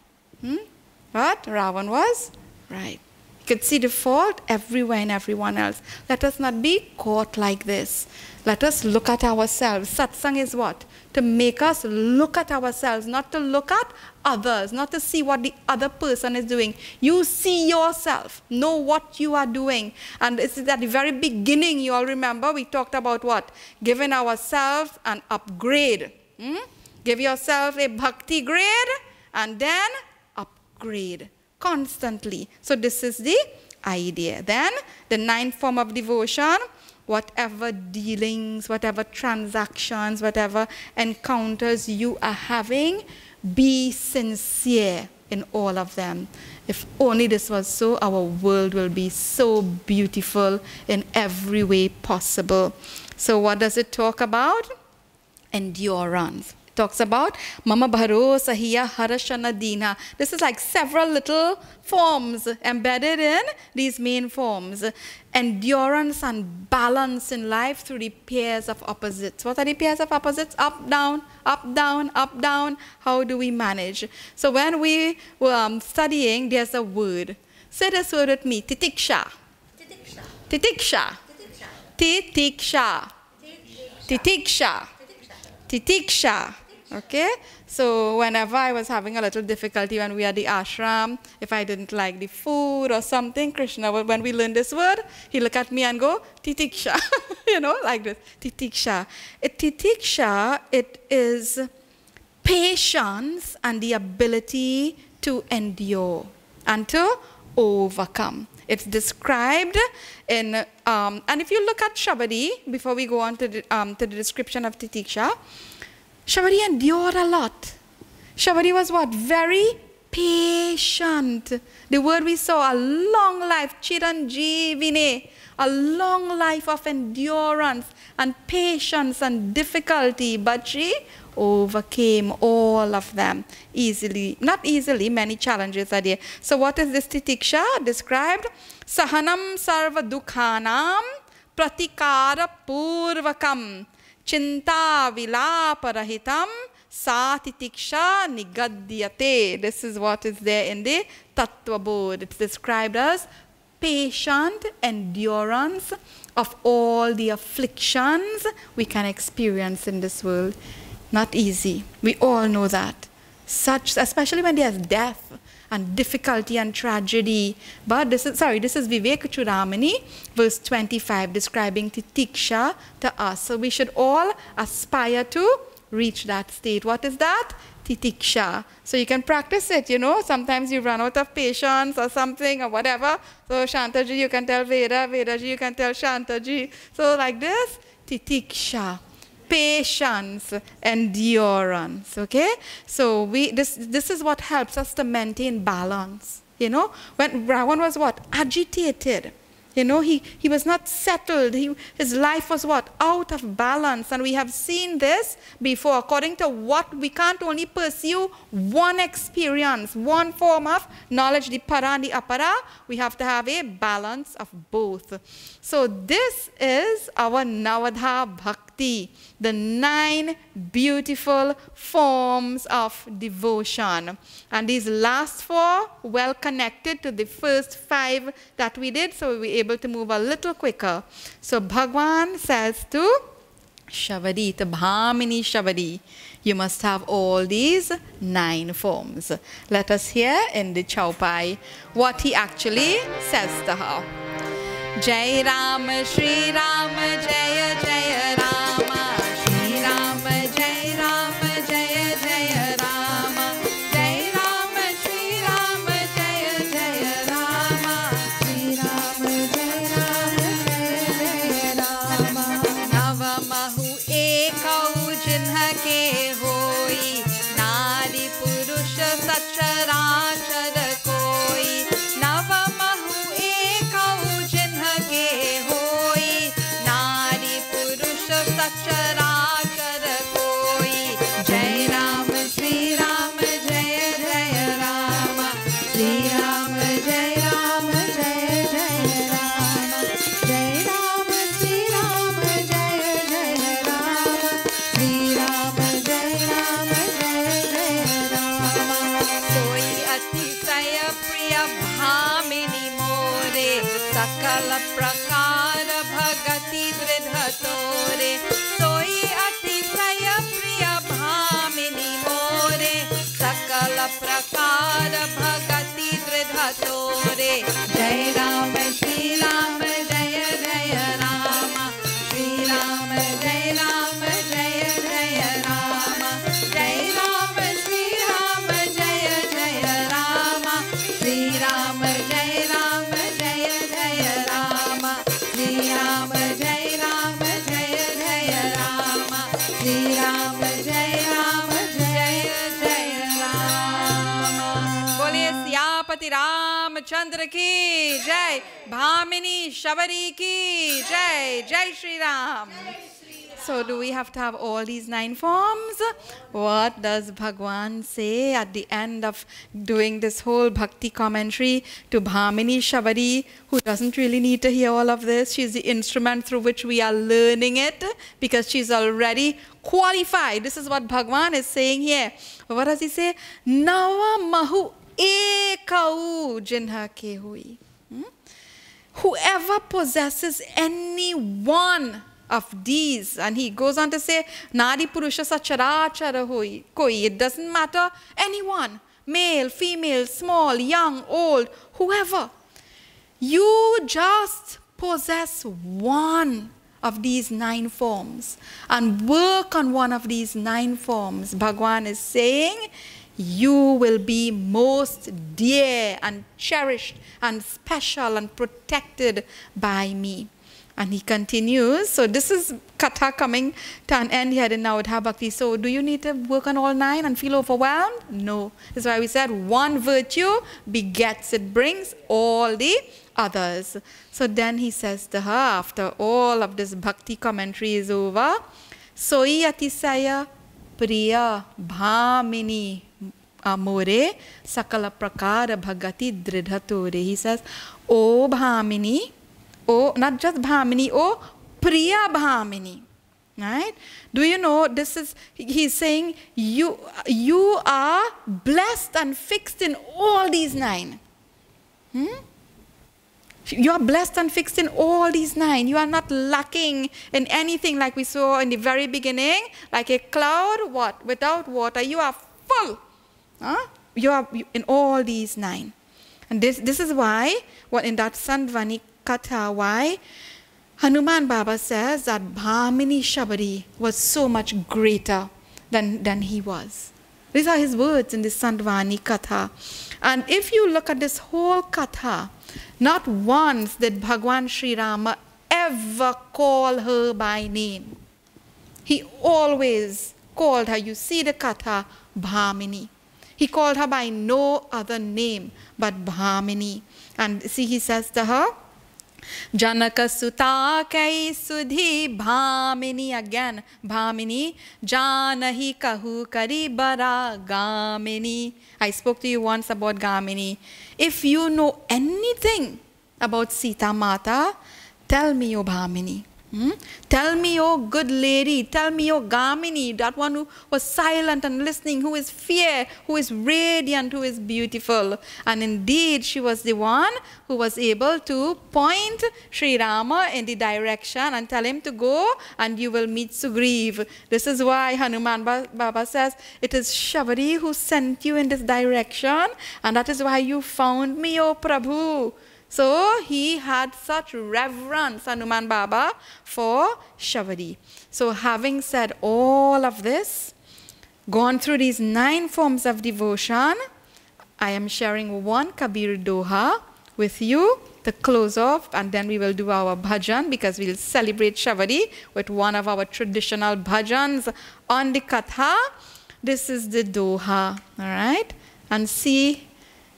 But Ravan was right. You could see the fault everywhere in everyone else. Let us not be caught like this. Let us look at ourselves. Satsang is what? To make us look at ourselves, not to look at others, not to see what the other person is doing. You see yourself, know what you are doing. And this is at the very beginning, you all remember, we talked about what? Giving ourselves an upgrade. Give yourself a bhakti grade and then upgrade constantly. So this is the idea. Then the 9th form of devotion, whatever dealings, whatever transactions, whatever encounters you are having, be sincere in all of them. If only this was so, our world will be so beautiful in every way possible. So what does it talk about? Endurance. It talks about Mama Bharosa Hiya Harashana Dina. This is like several little forms embedded in these main forms. Endurance and balance in life through the pairs of opposites. What are the pairs of opposites? Up, down, up, down, up, down. How do we manage? So when we were studying, there's a word. Say this word with me. Titiksha. Titiksha. Titiksha. Titiksha. Titiksha. Okay? So whenever I was having a little difficulty when we had the ashram, if I didn't like the food or something, Krishna, when we learned this word, he look at me and go, Titiksha. You know, like this. Titiksha. Titiksha, it is patience and the ability to endure and to overcome. It's described in, and if you look at Shabari, before we go on to the description of Titiksha, Shabari endured a lot. Shabari was what? Very patient. The word we saw, a long life, chiranjivine, a long life of endurance and patience and difficulty, but she overcame all of them easily. Not easily, many challenges are there. So what is this Titiksha described? Sahanam sarva dukhanam pratikara purvakam chinta vilaparahitam sa titiksha nigadyate. This is what is there in the Tattva Bodh. It's described as patient endurance of all the afflictions we can experience in this world. Not easy. We all know that. Such, especially when there's death and difficulty and tragedy. But this is Vivek Churamani, verse 25, describing Titiksha to us. So we should all aspire to reach that state. What is that? Titiksha. So you can practice it, you know. Sometimes you run out of patience or something or whatever. So Shantaji, you can tell Veda, Vedaji, you can tell Shantaji. So like this, Titiksha. Patience, endurance, okay? So this is what helps us to maintain balance, you know? When Ravan was what? Agitated. You know, he was not settled. His life was what? Out of balance. And we have seen this before. According to what, we can't only pursue one experience, one form of knowledge, the para and the apara. We have to have a balance of both. So this is our Navadha Bhakti, the 9 beautiful forms of devotion. And these last 4 well connected to the first 5 that we did, so we were able to move a little quicker. So Bhagwan says to Shabari, to Bhamini Shabari, you must have all these 9 forms. Let us hear in the Chaupai what he actually says to her. Jai Ram, Shri Ram, Jaya Jaya Rama, Shri Ram, Jai Ram, Jaya Jaya Rama, Jai Ram, Shri Ram, Jaya Jaya Rama, Shri Ram, Jai Ram, Jaya Jaya Rama. Navamahu ekau jinha ke hoi, nari purusha sachara koi. Navamahu ekau jinha ke hoi, nari purusha sachara koi. Jai Ram, Shri Ram, Jaya Jaya Rama, Shri Ram, Jai Ram, Jaya Jaya Rama, Jai Ram, Shri Ram, Jaya Jaya Rama, Shri Ram, Jai Ram, Jaya Jaya Rama. Soi atisaya priya bhamini more, sakala prakara bhagati dridhatore. Soi atisaya priya bhamini more, sakala prakara bhagati dridhatore. Jai Ram, Shri Ram, Jaya Jaya Rama, Shri Ram, Jai Ram, Jaya Jaya Rama, Jai Ram, Shri Ram, Jaya Jaya Rama, Shri Ram, Jai Ram, Jaya Jaya Rama, Shri Ram, Jai Ram, Jaya Jaya Rama, Shri Ram, Jai Ram, Jaya Jaya Rama. Boliye Siyapati Ramchandra ki Jai, Bhamini Shabari ki Jai, Jai Shri Ram. So do we have to have all these 9 forms? What does Bhagwan say at the end of doing this whole bhakti commentary to Bhamini Shabari, who doesn't really need to hear all of this? She's the instrument through which we are learning it because she's already qualified. This is what Bhagwan is saying here. What does he say? Nava mahu ekau jinha ke hui. Whoever possesses any one of these, and he goes on to say, Nadi Purusha Sachara Hoi Koi. It doesn't matter, anyone, male, female, small, young, old, whoever. You just possess one of these 9 forms and work on one of these 9 forms. Bhagwan is saying, you will be most dear and cherished and special and protected by me. And he continues. So this is Katha coming to an end here in Navadha Bhakti. So do you need to work on all 9 and feel overwhelmed? No. That's why we said one virtue begets, it brings all the others. So then he says to her, after all of this bhakti commentary is over, Soi atisaya priya bhamini amore sakala prakara bhagati dridhatore. He says, O bhamini, oh, not just bhamini, oh, priya bhamini. Right? Do you know, this is, he's saying, you are blessed and fixed in all these 9. You are blessed and fixed in all these 9. You are not lacking in anything, like we saw in the very beginning, like a cloud, what? Without water, you are full. You are in all these 9. And this is why, what in that Sandvani Katha, why Hanuman Baba says that Bhamini Shabari was so much greater than he was. These are his words in this Sandvani Katha. And if you look at this whole Katha, not once did Bhagwan Shri Rama ever call her by name. He always called her, you see the Katha, Bhamini. He called her by no other name but Bhamini. And see, he says to her, Janaka Suta Kai Sudhi Bhamini, again Bhamini, Janahi Kahu Kari Bara Gamini. I spoke to you once about Gamini. If you know anything about Sita Mata, tell me, O Bhamini. Tell me, oh good lady, tell me, oh Gamini, that one who was silent and listening, who is fair, who is radiant, who is beautiful. And indeed, she was the one who was able to point Shri Rama in the direction and tell him to go and you will meet Sugriv. This is why Hanuman Baba says, it is Shabari who sent you in this direction, and that is why you found me, oh Prabhu. So he had such reverence, Hanuman Baba, for Shabari. So having said all of this, gone through these 9 forms of devotion, I am sharing one Kabir Doha with you to close off, and then we will do our bhajan, because we will celebrate Shabari with one of our traditional bhajans on the Katha. This is the Doha, all right? And see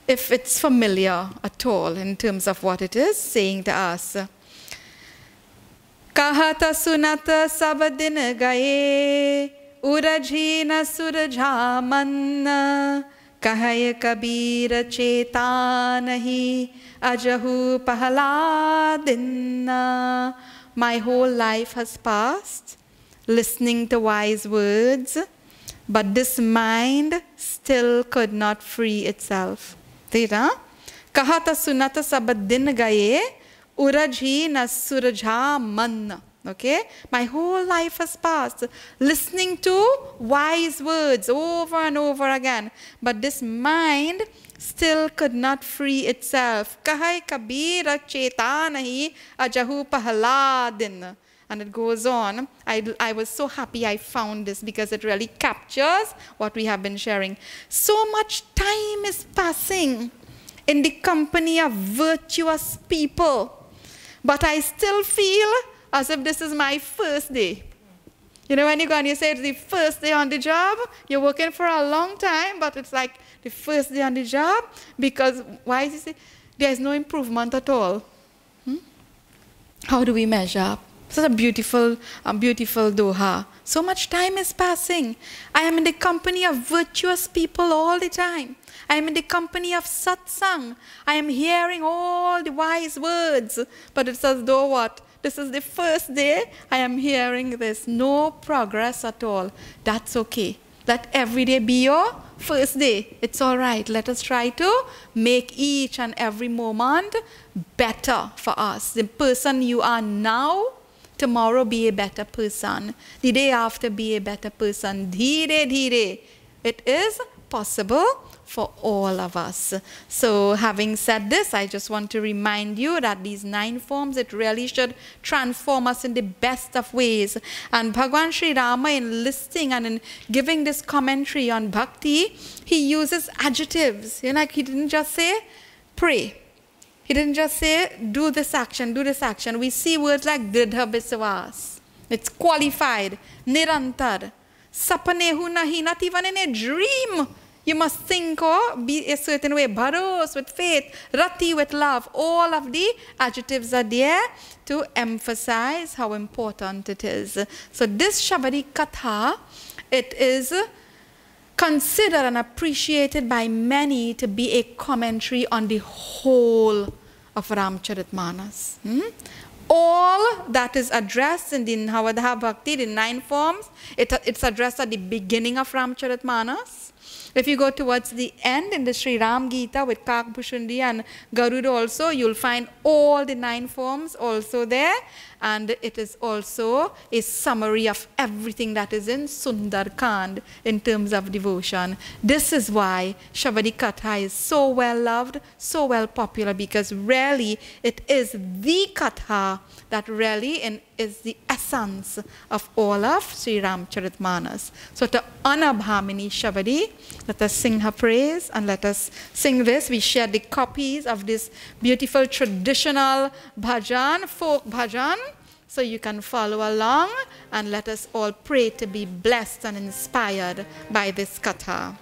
if it's familiar at all in terms of what it is saying to us. Kahata sunata sabadin gaye, urajina surajhamanna, kahaya kabira chetanahi, ajahu pahaladinna. My whole life has passed listening to wise words, but this mind still could not free itself. Kahata sunata sabadin gaye, urajhi na surajha man. Okay? My whole life has passed listening to wise words over and over again. But this mind still could not free itself. Kahai kabira chetanahi ajahu pahaladin. And it goes on. I was so happy I found this, because it really captures what we have been sharing. So much time is passing in the company of virtuous people, but I still feel as if this is my first day. You know, when you go and you say it's the first day on the job, you're working for a long time, but it's like the first day on the job, because why is it? There's no improvement at all. How do we measure up? Such a beautiful doha. So much time is passing. I am in the company of virtuous people all the time. I am in the company of satsang. I am hearing all the wise words. But it's as though what? This is the first day I am hearing this. No progress at all. That's okay. Let every day be your first day. It's all right. Let us try to make each and every moment better for us. The person you are now, tomorrow be a better person. The day after be a better person. Dhire dhire. It is possible for all of us. So having said this, I just want to remind you that these 9 forms, it really should transform us in the best of ways. And Bhagwan Shri Rama, in listing and in giving this commentary on bhakti, he uses adjectives. You know, like he didn't just say pray. He didn't just say do this action, do this action. We see words like dridha viswas. It's qualified, nirantar, sapanehu nahi, not even in a dream. You must think or be a certain way. Bharos with faith, rati with love. All of the adjectives are there to emphasize how important it is. So this Shabari Katha, it is considered and appreciated by many to be a commentary on the whole of Ramcharitmanas. All that is addressed in the Navadha Bhakti, the 9 forms, it's addressed at the beginning of Ramcharitmanas. If you go towards the end in the Shri Ram Gita with Kakbhushundi and Garuda also, you'll find all the 9 forms also there. And it is also a summary of everything that is in Sundarkand in terms of devotion. This is why Shabari Katha is so well loved, so well popular, because really it is the Katha that really is the essence of all of Sri Ramcharitmanas. So to honor Bhamini Shabari, let us sing her praise and let us sing this. We share the copies of this beautiful traditional bhajan, folk bhajan. So you can follow along and let us all pray to be blessed and inspired by this Katha.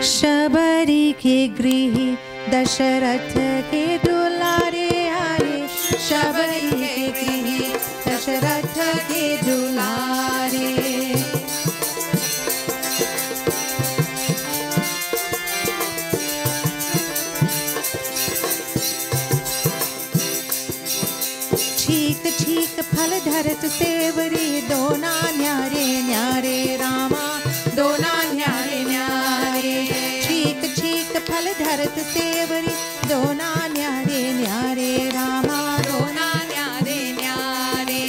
Shabari के गृह दशरथ के दुलारे आए, शबरी के गृह दशरथ के दुलारे। छीक छीक फल धरत सेवरी, दोना न्यारे न्यारे रामा, दोना न्यारे न्यारे। छीक छीक फल धरत सेवरी, दोना न्यारे न्यारे रामा, दोना न्यारे न्यारे।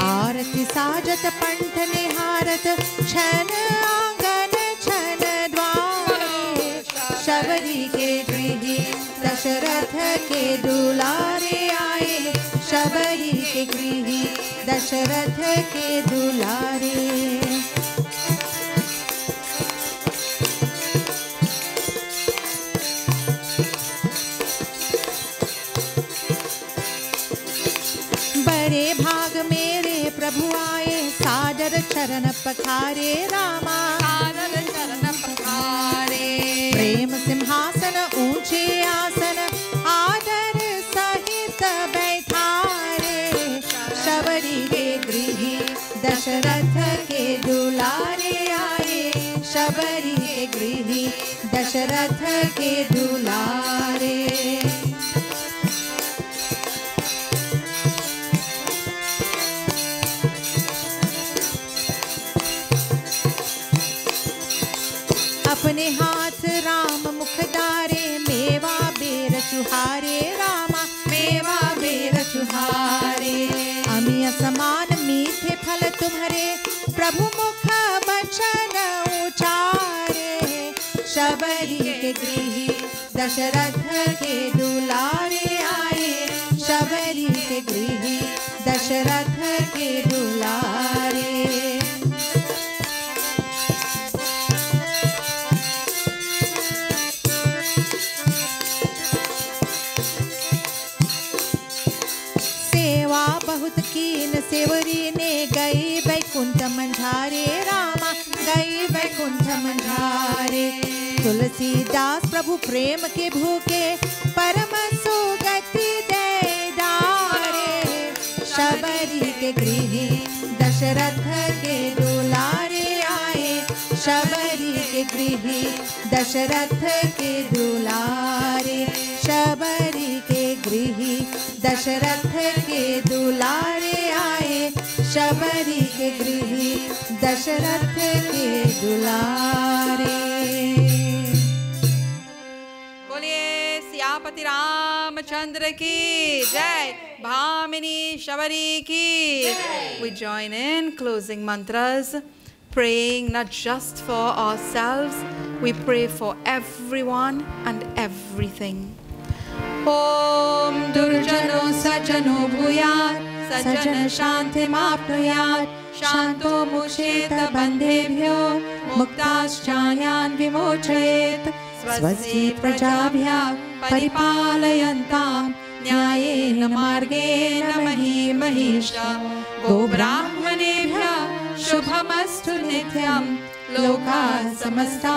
आरती साजत पंथ निहारत, छन आंगन छन द्वारे, शबरी के गृह दशरथ के दुलारे आए, शबरी के गृह दशरथ के दुलारे। बड़े भाग मेरे प्रभु आए, सादर चरण पखारे रामा, सादर चरण पखारे। प्रेम सिंहासन ऊंचे आसन, आदर सहित बैठारे, शबरी के गृह दशरथ के दुलारे आए, शबरी के गृह दशरथ के दुलारे। अपने हाथ राम मुखदारे, मेवा बेर चुहारे रामा, मेवा बेर चुहारे। अमिय समान मीठे फल तुम्हारे, प्रभु मुख बचन उचारे, शबरी के गृह दशरथ के दुलारे आए, शबरी के गृह दशरथ के दुलारे। बहुत कीन सेवरी ने, गई बैकुंठ मंझारे रामा, गई बैकुंठ मंझारे। तुलसीदास प्रभु प्रेम के भूखे, परम सुगति दे डारे, शबरी के गृह दशरथ के दुलारे आए, शबरी के गृह दशरथ के दुलारे, शबरी के गृह दशरथ के दुलारे आए, शबरी के गृह दशरथ के दुलारे।
बोलिए सियापति रामचंद्र की जय, भामिनी शबरी की। We join in closing mantras. praying not just for ourselves, we pray for everyone and everything. Om Durjano Sajjano Bhuyat Sajjana Shantimapnuyat Shanto Musheta Bandebhyo Muktaschanyan Vimochayet Swasti Prajabhya Paripalayantam Nyayena Margena Mahi Mahisha Go Brahmanebhya Shubhamastu Nityam Loka Samasta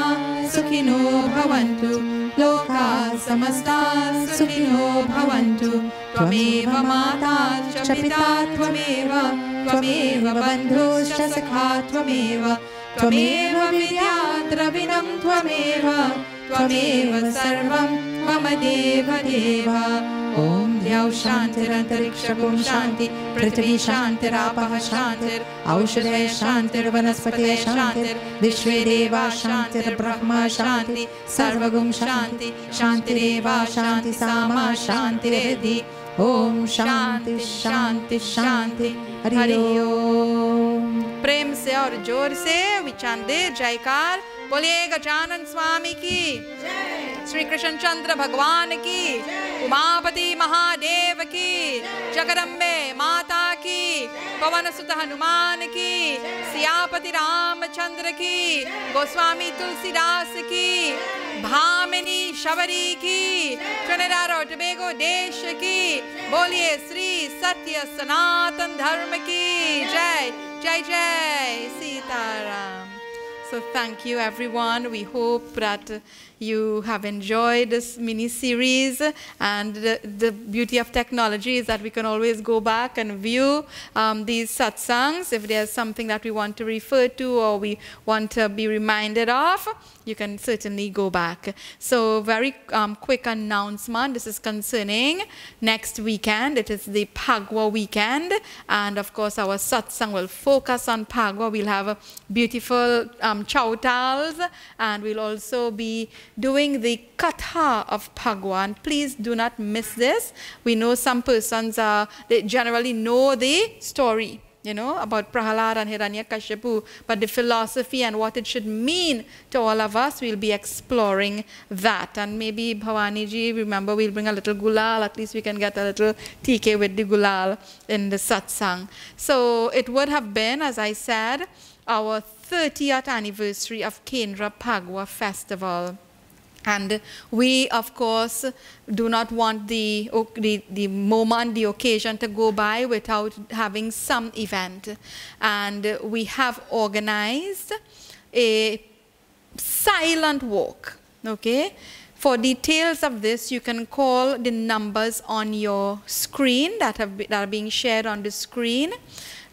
Sukhino Bhavantu Loka Samasta Sukhino Bhavantu Tvameva Mata Chapita Tvameva Tvameva Bandhuscha Sakha Tvameva Tvameva Vidya Dravinam Tvameva Tvameva Sarvam Mama Deva Deva Om Dhyau Shantir Antarikshagum Shanti Prithvi Shantir Apaha Shantir Aushadhe Shantir Vanaspate Shantir Vishve Deva Shantir Brahma Shanti Sarvagum Shanti Shantireva Shanti Sama Shanti Redhi Om Shanti Shanti Shanti Hari Om प्रेम से और जोर से विचांदे जयकार बोलिए गजानन स्वामी की श्री कृष्ण चंद्र भगवान की उमापति महादेव की जगदम्बे माता की पवन सुत हनुमान की सियापति रामचंद्र की गोस्वामी तुलसीदास की भामिनी शबरी की ट्रिनिडाद और टोबैगो देश की बोलिए श्री सत्य सनातन धर्म की जय जय जय Sitaram. So thank you everyone. We hope that you have enjoyed this mini series, and the beauty of technology is that we can always go back and view these satsangs. If there's something that we want to refer to or we want to be reminded of, you can certainly go back. So very quick announcement. This is concerning next weekend. It is the Phagwa weekend, and of course our satsang will focus on Phagwa. We'll have beautiful chowtals, and we'll also be doing the Katha of Phagwa. And please do not miss this. We know some persons they generally know the story, you know, about Prahalad and Hiranyakashipu, but the philosophy and what it should mean to all of us, we'll be exploring that. And maybe Bhavani ji, remember, we'll bring a little gulal. At least we can get a little TK with the gulal in the satsang. So it would have been, as I said, our 30th anniversary of Kendra Phagwa Festival. And we, of course, do not want the moment, the occasion to go by without having some event. And we have organized a silent walk, okay? For details of this, you can call the numbers on your screen that are being shared on the screen.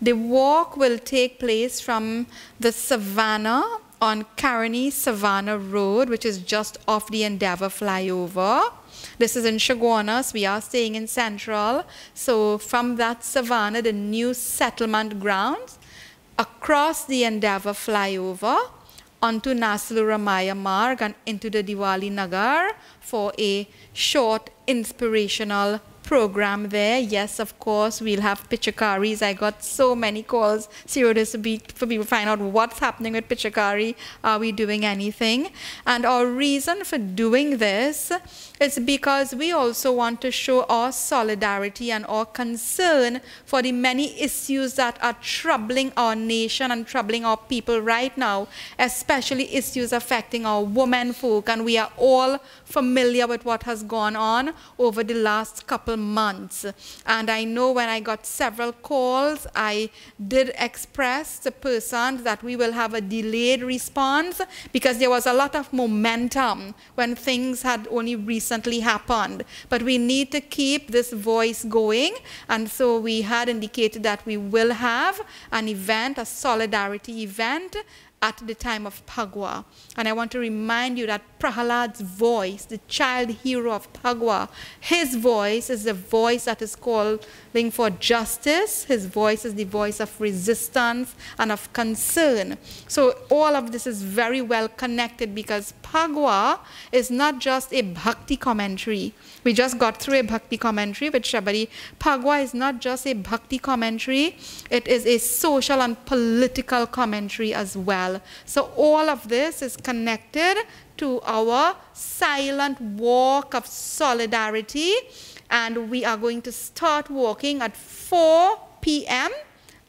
The walk will take place from the Savannah on Caroni Savannah Road, which is just off the Endeavour flyover. This is in Chaguanas. We are staying in Central. So from that Savannah, the new settlement grounds, across the Endeavour flyover, onto Nasluramaya Marg and into the Diwali Nagar for a short inspirational program there. Yes, of course, we'll have pichakaris. I got so many calls seriously for people to find out what's happening with pichakari. Are we doing anything? And our reason for doing this is because we also want to show our solidarity and our concern for the many issues that are troubling our nation and troubling our people right now, especially issues affecting our women folk. And we are all familiar with what has gone on over the last couple months. And I know when I got several calls, I did express to persons that we will have a delayed response because there was a lot of momentum when things had only recently happened. But we need to keep this voice going, and so we had indicated that we will have an event, a solidarity event, at the time of Phagwa. And I want to remind you that Prahalad's voice, the child hero of Phagwa, his voice is the voice that is calling for justice. His voice is the voice of resistance and of concern. So all of this is very well connected, because Phagwa is not just a bhakti commentary. We just got through a bhakti commentary with Shabari. Phagwa is not just a bhakti commentary, it is a social and political commentary as well. So all of this is connected to our silent walk of solidarity, and we are going to start walking at 4 p.m.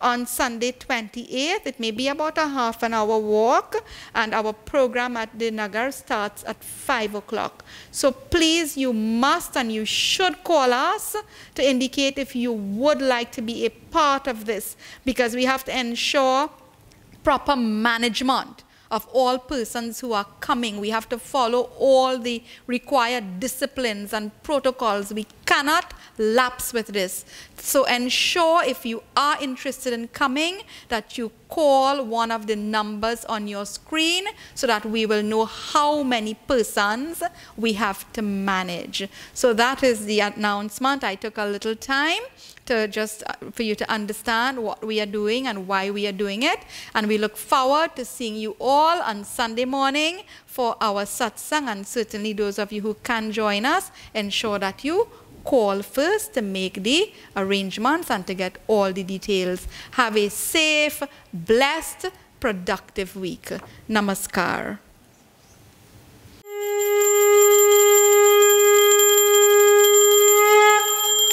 on Sunday 28th. It may be about a half an hour walk, and our program at the Nagar starts at 5 o'clock. So please, you must and you should call us to indicate if you would like to be a part of this, because we have to ensure proper management of all persons who are coming. We have to follow all the required disciplines and protocols. We cannot lapse with this. So ensure, if you are interested in coming, that you call one of the numbers on your screen so that we will know how many persons we have to manage. So that is the announcement. I took a little time to just for you to understand what we are doing and why we are doing it. And we look forward to seeing you all on Sunday morning for our satsang. And certainly those of you who can join us, ensure that you call first to make the arrangements and to get all the details. Have a safe, blessed, productive week. Namaskar.